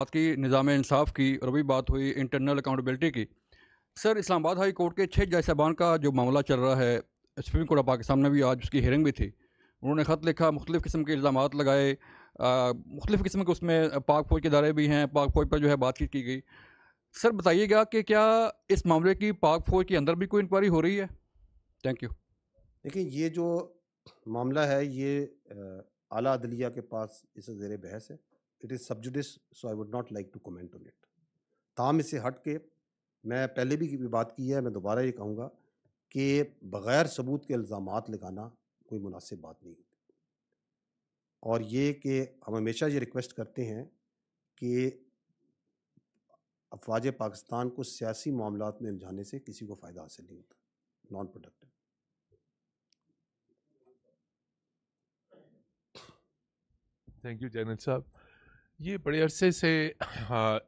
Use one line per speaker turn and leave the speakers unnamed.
बात की निज़ाम इंसाफ की और अभी बात हुई इंटरनल अकाउंटेबिलिटी की। सर, इस्लामाबाद हाई कोर्ट के 6 जज साहबान का जो मामला चल रहा है, सुप्रीम कोर्ट ऑफ पाकिस्तान में भी आज उसकी हियरिंग भी थी। उन्होंने ख़त लिखा, मुख्तलिफ़ किस्म के इल्ज़ामात लगाए, मुख्तलिफ़ किस्म के उसमें पाक फ़ौज के इदारे भी हैं, पाक फ़ौज पर जो है बातचीत की गई। सर बताइएगा कि क्या इस मामले की पाक फ़ौज के अंदर भी कोई इंक्वायरी हो रही है? Thank you.
देखिए, ये जो मामला है ये आला अदलिया के पास इसे ज़ेर बहस है। It is sub judice, so I would not like to comment on it. ताहम इससे हट के मैं पहले भी बात की है, मैं दोबारा ये कहूँगा कि बग़ैर सबूत के इल्ज़ामात लगाना कोई मुनासिब बात नहीं होती। और ये कि हम हमेशा ये रिक्वेस्ट करते हैं कि अफ़वाज पाकिस्तान को सियासी मामलात में उलझाने से किसी को फ़ायदा हासिल नहीं होता, नॉन प्रोडक्टिव।
थैंक यू जैनल साहब। ये बड़े अरसे से हाँ